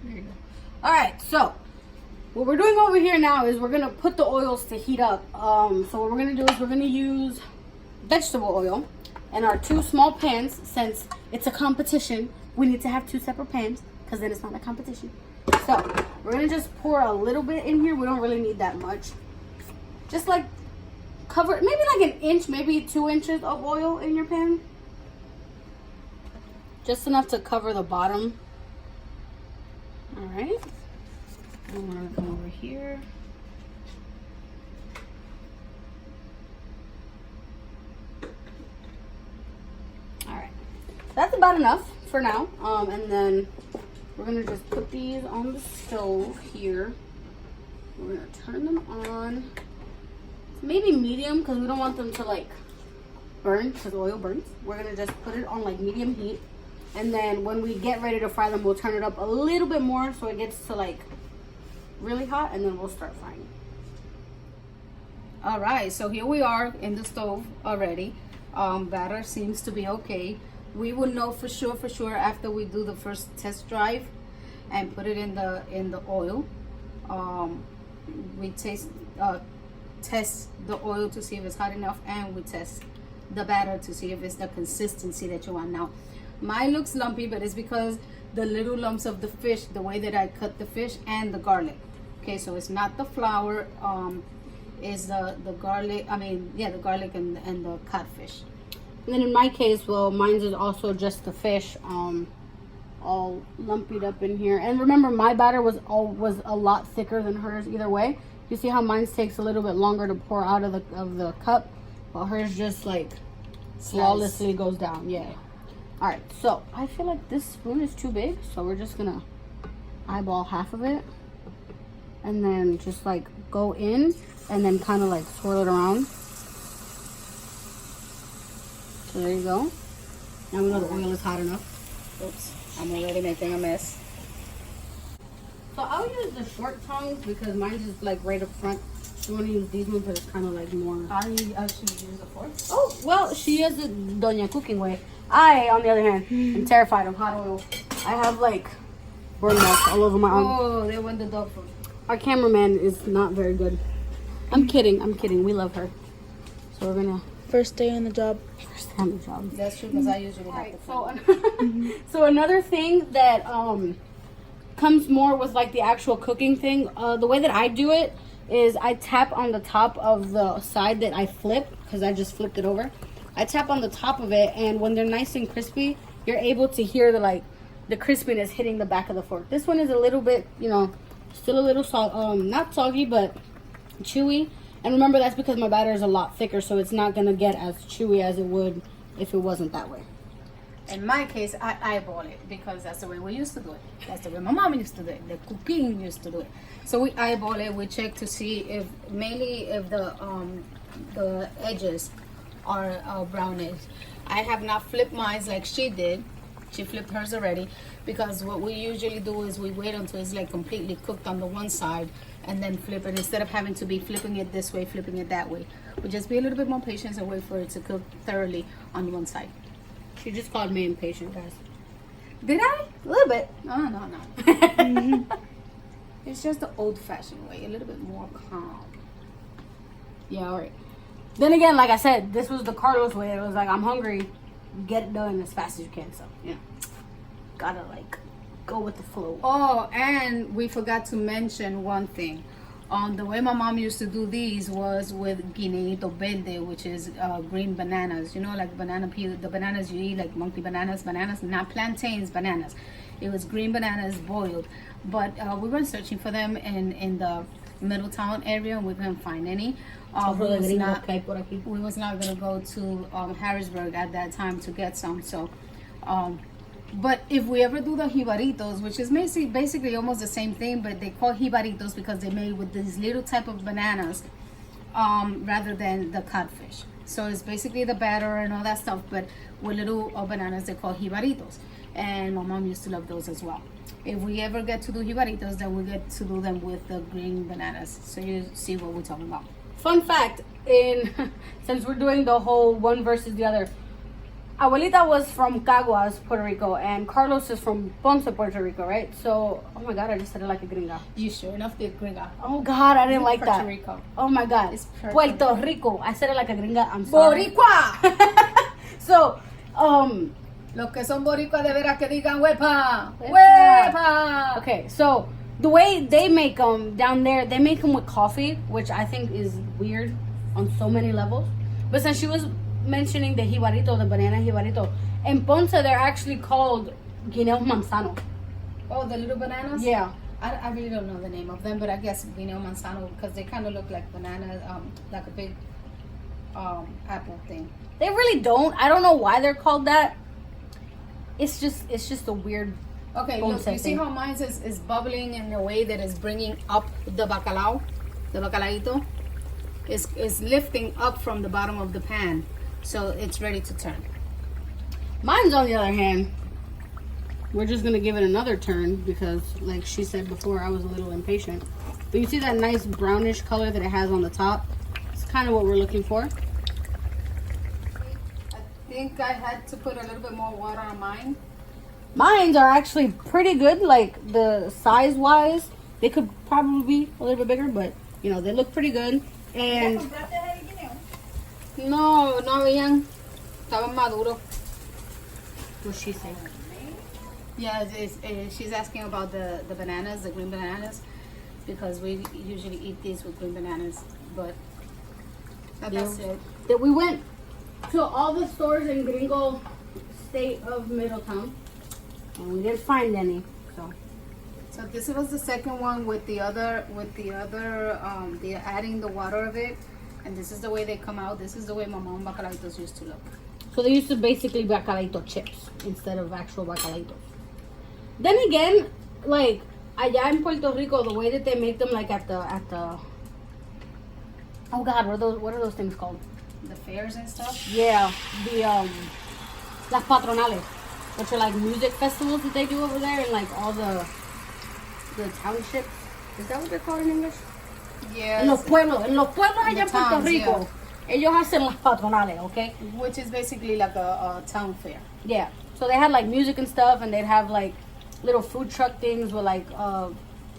There you go. All right, so what we're doing over here now is we're gonna put the oils to heat up. So what we're gonna do is we're gonna use vegetable oil in our 2 small pans. Since it's a competition, we need to have 2 separate pans because then it's not a competition. So we're gonna just pour a little bit in here. We don't really need that much. Just like cover, maybe like an inch, maybe 2 inches of oil in your pan. Just enough to cover the bottom. All right. And we're gonna come over here. All right. That's about enough for now. And then we're gonna just put these on the stove here. We're gonna turn them on. Maybe medium because we don't want them to like burn because oil burns. We're gonna just put it on like medium heat, and then when we get ready to fry them, we'll turn it up a little bit more so it gets to like really hot, and then we'll start frying. All right, so here we are in the stove already. Batter seems to be okay. We will know for sure after we do the first test drive and put it in the oil. We test the oil to see if it's hot enough, and we test the batter to see if it's the consistency that you want. Now mine looks lumpy, but it's because the little lumps of the fish, the way that I cut the fish, and the garlic. Okay, so it's not the flour, is the garlic, the garlic and the codfish. And then in my case, well, mine is also just the fish, all lumpied up in here. And remember, my batter was a lot thicker than hers either way. You see how mine takes a little bit longer to pour out of the cup, while hers just like flawlessly goes down. Yeah. All right, so I feel like this spoon is too big, so we're just gonna eyeball half of it, and then just like go in, and then kind of like swirl it around. So there you go. Now we know the oil is hot enough. Oops, I'm already making a mess. So I'll use the short tongs because mine's just like right up front. You want to use these ones, but it's kind of like more. I should use the fork. Oh, well, she has the Doña Cooking way. I, on the other hand, am terrified of hot oil. I have like burn marks all over my arm. Oh, they want the dog food. Our cameraman is not very good. I'm kidding. We love her. So we're gonna First day on the job. first day on the job. That's true, because I usually have the So, so another thing that comes more with like the actual cooking thing. The way that I do it is I tap on the top of the side that I flip, because I just flipped it over. I tap on the top of it, and when they're nice and crispy, you're able to hear the crispiness hitting the back of the fork. This one is a little bit, still a little not soggy, but chewy. And remember, that's because my batter is a lot thicker, so it's not gonna get as chewy as it would if it wasn't that way. In my case, I eyeball it because that's the way we used to do it. That's the way my mom used to do it. The cooking used to do it. So we eyeball it. We check to see if the edges are brownish. I have not flipped mine like she did. She flipped hers already, because what we usually do is we wait until it's like completely cooked on the one side and then flip it, instead of having to be flipping it this way, flipping it that way. We just be a little bit more patient and wait for it to cook thoroughly on one side. She just called me impatient, guys. Did I? A little bit. No. It's just the old-fashioned way, a little bit more calm. Yeah, all right. Then again, like I said, this was the Carlos way. It was like, I'm hungry, get it done as fast as you can. So, gotta like go with the flow. Oh, and we forgot to mention one thing. The way my mom used to do these was with guineito verde, which is green bananas. Like banana peel, the bananas you eat, like monkey bananas, not plantains, bananas. It was green bananas boiled. But we were searching for them in the Middletown area, and we couldn't find any. We was not going to go to Harrisburg at that time to get some. So, but if we ever do the jibaritos, which is basically almost the same thing, but they call jibaritos because they're made with these little type of bananas rather than the codfish. So it's basically the batter and all that stuff, but with little bananas they call jibaritos. And my mom used to love those as well. If we ever get to do jibaritos, then we get to do them with the green bananas. So you see what we're talking about. Fun fact, since we're doing the whole one versus the other, Abuelita was from Caguas, Puerto Rico, and Carlos is from Ponce, Puerto Rico, right? So, oh my God, I just said it like a gringa. You sure enough did gringa. Oh God, I didn't like Puerto that. Rico. Oh my God, It's Puerto Puerto Rico. I said it like a gringa. I'm sorry. Boricua. So, Los que son boricua de veras que digan huepa. Huepa. Huepa. okay, so the way they make them down there, they make them with coffee, which I think is weird on so many levels. But since she was mentioning the jibarito, the banana jibarito, in Ponce they're actually called guineo manzano. Oh, the little bananas? Yeah. I really don't know the name of them, but I guess guineo manzano because they kind of look like bananas, like a big apple thing. They really don't. I don't know why they're called that. It's just a weird. Okay, look, you see how mine is bubbling in a way that is bringing up the bacalao, the bacalaito? Is lifting up from the bottom of the pan, so it's ready to turn. Mine's on the other hand, we're just gonna give it another turn because, like she said before, I was a little impatient. But you see that nice brownish color that it has on the top? It's kind of what we're looking for. I think I had to put a little bit more water on mine. Mines are actually pretty good, like the size wise. They could probably be a little bit bigger, but you know, they look pretty good. And no habían, estaban maduros. What's she saying? Yeah, she's asking about the bananas, the green bananas, because we usually eat these with green bananas, but that's it. That we went to all the stores in Gringo state of Middletown, and we didn't find any. So this was the second one with the other, they're adding the water of it, and this is the way they come out. This is the way my mom bacalaitos used to look. So they used to basically bacalaito chips instead of actual bacalaitos. Then again, like allá in Puerto Rico, the way that they make them, like at the oh God, what are those things called? The fairs and stuff. Yeah, the las patronales, which are like music festivals that they do over there, and like all the townships. Is that what they're called in English? Yeah. En los pueblos allá en Puerto towns, Rico, ellos hacen las patronales, okay? Which is basically like a town fair. Yeah. So they had like music and stuff, and they'd have like little food truck things with like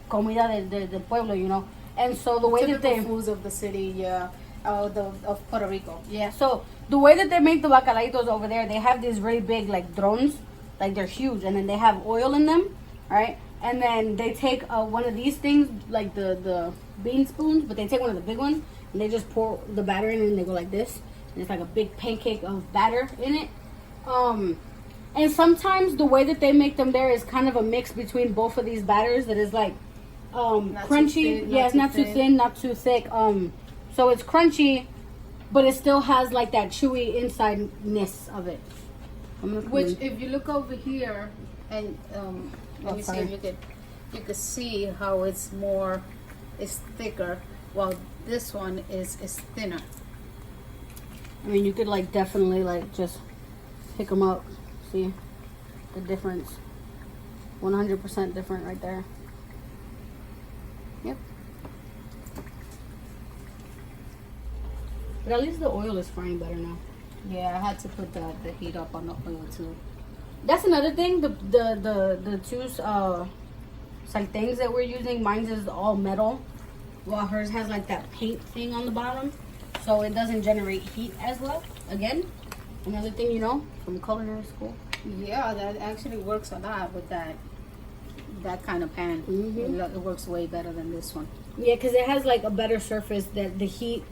comida del pueblo, you know. And so the way Typical that they foods of the city, yeah, of Puerto Rico. yeah. So the way that they make the bacalaitos over there, they have these really big like drones, like they're huge, and then they have oil in them, right? And then they take one of these things, like the bean spoons, but they take one of the big ones, and they just pour the batter in, and they go like this, and it's like a big pancake of batter in it. And sometimes the way that they make them there is kind of a mix between both of these batters that is like crunchy. Yeah, it's not too thin, not too thick. So it's crunchy, but it still has like that chewy insideness of it. Which, if you look over here, and let me see if you could see how it's thicker, while this one is thinner. I mean, you could like definitely like just pick them up. See the difference? 100% different right there. Yep. But at least the oil is frying better now. Yeah, I had to put the heat up on the oil too. That's another thing. The two sartens that we're using, mine is all metal, while hers has like that paint thing on the bottom, so it doesn't generate heat as well. Again, another thing you know from culinary school. Yeah, that actually works a lot with that kind of pan. Mm-hmm. It works way better than this one. Yeah, because it has like a better surface that the heat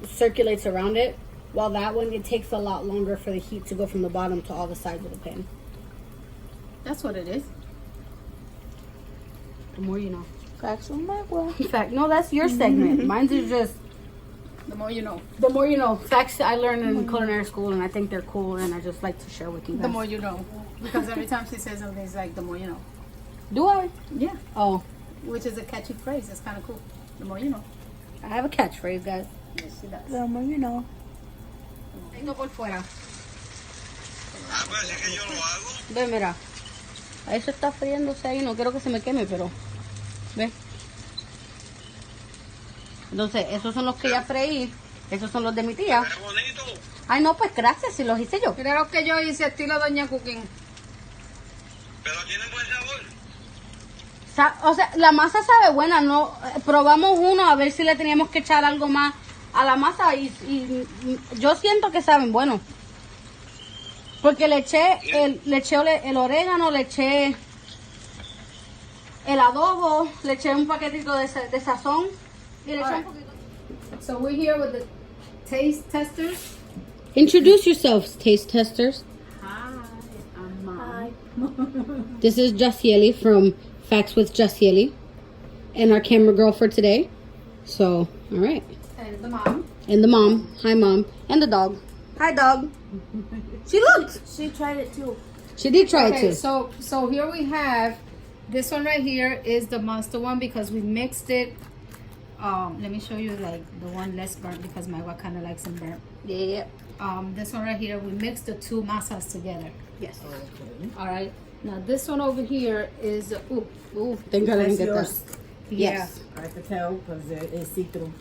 circulates around it, while that one, it takes a lot longer for the heat to go from the bottom to all the sides of the pan. That's what it is. The more you know. Facts on my wall. In fact, no, that's your segment. Mine's is just The more you know. the more you know. Facts I learned in culinary school, and I think they're cool, and I just like to share with you guys. The more you know. Because every time she says something, it's like, the more you know. Do I? Yeah. Oh, Which is a catchy phrase. It's kind of cool. The more you know. I have a catchphrase, guys. Yes, she does. The more you know. Tengo por fuera. Ah, pues es que yo lo hago. Ve, mira. Eso está friéndose ahí. No quiero que se me queme, pero... Ve. Entonces, esos son los que ya freí. Esos son los de mi tía. Pero bonito. Ay, no, pues gracias, si los hice yo. Mira lo que yo hice estilo Doña Cukin. Pero tiene buen sabor. O sea, la masa sabe buena, no probamos uno a ver si le teníamos que echar algo más a la masa y yo siento que saben bueno. Porque le eché el orégano, le eché el adobo, le eché un paquetito de sazón y le eché un poquito. So we're here with the taste testers. Introduce yourselves, taste testers. Hi, I'm Mom. This is Jacieli from Facts with Jacieli and our camera girl for today. So, all right. And the mom. And the mom. Hi, mom. And the dog. Hi, dog. She looked. She tried it too. She did try it Okay, too. so here we have this one right here is the monster one because we mixed it. Let me show you like the one less burnt because my wife kind of likes them burnt. Yeah. This one right here, we mixed the two masas together. Yes. All right. Now this one over here is Thank God I didn't That's get yours. that. yeah, Yes. I could tell because it's see-through.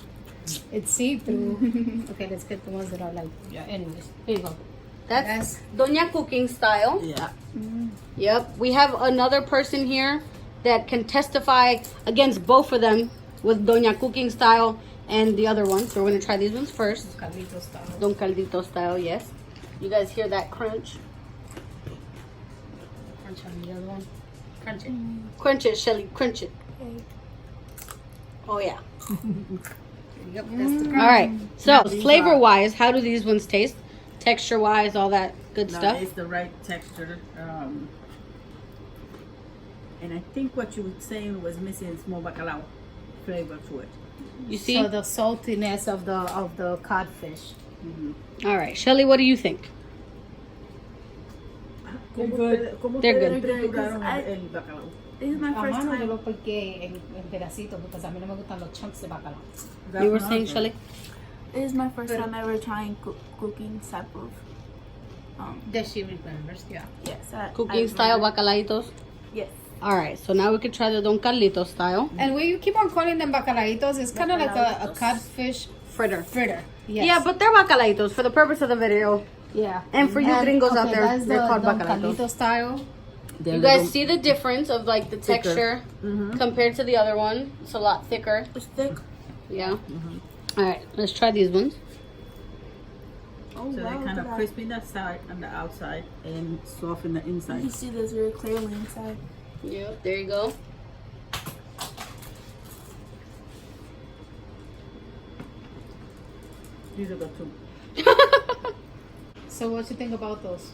it's see-through. Okay, let's get the ones that are like anyways. Here you go. That's Doña Cooking style. Yeah. Yep. We have another person here that can testify against both of them with Doña Cooking style and the other one. So we're going to try these ones first. Caldito style. Don Caldito style, yes. You guys hear that crunch? Crunch on the other one. Crunch it. Crunch it, Shelly. Crunch it. Oh, yeah. Yep, that's the crunch. All right. So, These flavor-wise, how do these ones taste? Texture-wise, all that good No, stuff? it's the right texture. And I think what you were saying was missing is more bacalao flavor to it. You see? So the saltiness of the codfish. All right. Shelly, what do you think? They're good. ¿Cómo They're ustedes good. trituraron I- el bacalao? This is my A first mano yo time. lo piqué en pedacitos porque a mí no me gustan los chunks de bacalao. You were That's saying, not Shelly? This is my first time ever trying cooking type of. That she remembers, yeah. Yes. Cooking style bacalaitos? Yes. All right. So, now we can try the Don Carlito style. And when you keep on calling them bacalaitos, it's kind of like a Bacalaitos. codfish Fritter. fritter. Yes. Yeah, but they're bacalaitos for the purpose of the video. yeah. And for you gringos out there, that's they're the called Don bacalaitos. Carlito style. You guys see the difference of like the texture compared to the other one? It's a lot thicker. It's thick. Yeah. All right, let's try these ones. Oh So wow. they're kind look of at crispy on the side and the outside and soft on the that. You inside. can see this very clearly inside. Yeah, there you go. These are the two. So what you think about those?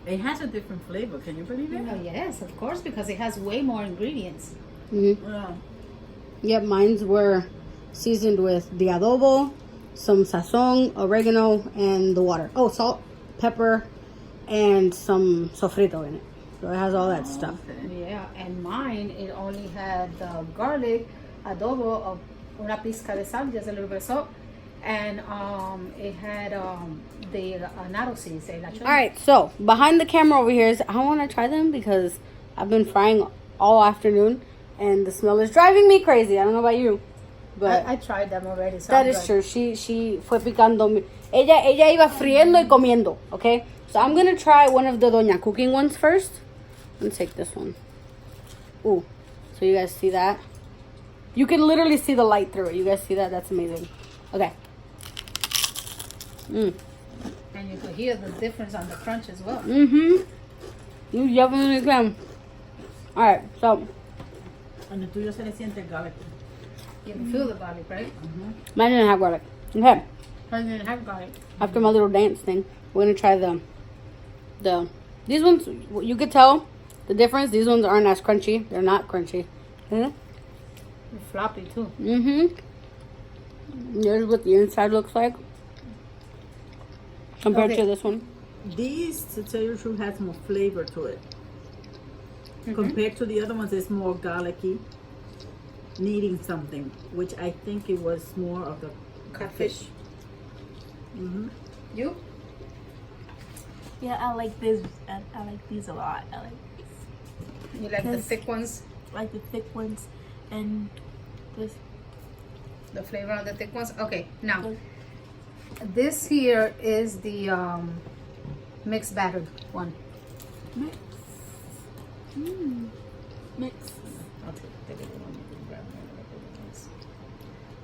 It has a different flavor. Can you believe it? Oh, yes, of course, because it has way more ingredients. Yeah. Yep, mines were seasoned with the adobo, some sazon, oregano, and the water. Oh, salt, pepper, and some sofrito in it. So it has all that stuff. Yeah, and mine, it only had the garlic, adobo, of una pizca de sal, just a little bit of salt, and it had the naro seeds. All right, so behind the camera over here is I want to try them because I've been frying all afternoon and the smell is driving me crazy. I don't know about you, but I tried them already. So that I'm is good. true. She fue picando. Ella iba friendo y comiendo. Okay, so I'm gonna try one of the Doña Cooking ones first. Let's take this one. Ooh, so you guys see that? You can literally see the light through it. You guys see that? That's amazing. Okay. And you could hear the difference on the crunch as well. You definitely can. All right, so And the tuyo se le siente el garlic. You can feel the garlic, right? mine didn't have garlic. Okay. I didn't have garlic. After my little dance thing, we're gonna try the these ones. You could tell the difference. These ones aren't as crunchy. They're not crunchy. They're floppy too. Here's what the inside looks like compared Okay. to this one. These, to tell you the truth, has more flavor to it. Compared to the other ones, it's more garlicky, needing something, which I think it was more of the Catfish. You? Yeah, I like this. I like these a lot. I like these. You like the Yes. thick ones? I like the thick ones, and this. The flavor on the thick ones? Okay, now. This here is the mixed battered one. Mix. Mix. I'll take the little one. You can grab one.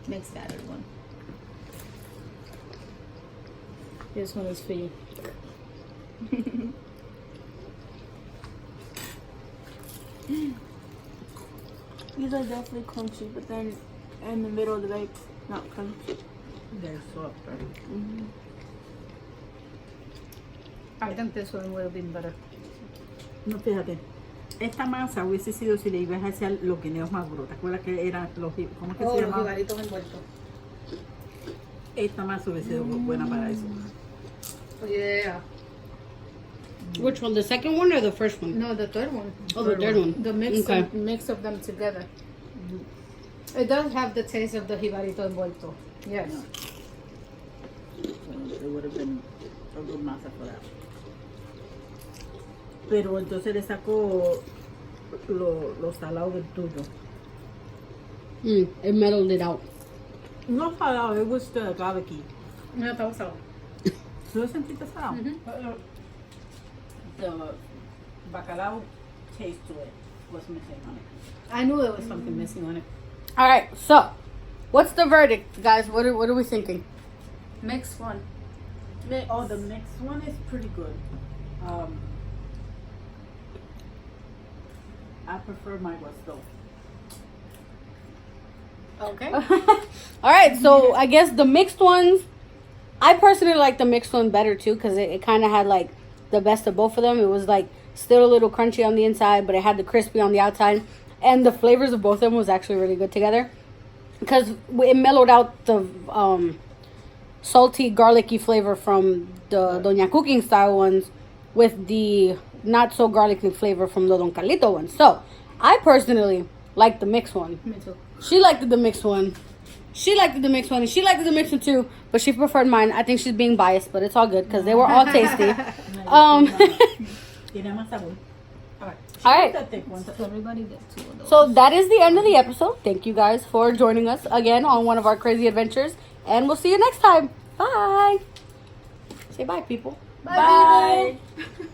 Mixed battered one. This one is for you. These are definitely crunchy, but then in the middle of the bake, not crunchy. They're softer. I think this one would have been better. No, fíjate. Esta masa hubiese sido si le ibas a hacer los guineos maduros. ¿Te acuerdas que eran los... ¿Cómo es que se llama? Jibaritos envueltos. Esta masa hubiese sido buena para eso. Yeah. Which one? The second one or the first one? No, the third one. Oh, the third one. The mix, Okay. mix of them together. It does have the taste of the jibarito envuelto. Yes. So it would have been a good masa for that. Pero entonces le saco lo salado del tuyo. It mellowed it out. No salado, it was the garlicky. No, está usado. ¿Tú lo sentiste salado? The bacalao taste to it was missing on it. I knew there was something missing on it. All right. So, what's the verdict, guys? What are we thinking? Mixed one. Oh, the mixed one is pretty good. I prefer my gusto. Okay. All right. So I guess the mixed ones. I personally like the mixed one better too because it kind of had like the best of both of them. It was like still a little crunchy on the inside, but it had the crispy on the outside, and the flavors of both of them was actually really good together because it mellowed out the salty, garlicky flavor from the Doña Cooking style ones with the not so garlicky flavor from the Don Carlito ones. So I personally like the mixed one. Me too. She liked the mixed one. She liked the mixed one, and she liked the mixed one too, but she preferred mine. I think she's being biased, but it's all good because they were all tasty. Tiene más sabor. Alright. All right. The thick one. So everybody gets 2 of those. So that is the end of the episode. Thank you guys for joining us again on one of our crazy adventures, and we'll see you next time. Bye. Say bye, people. Bye. Bye.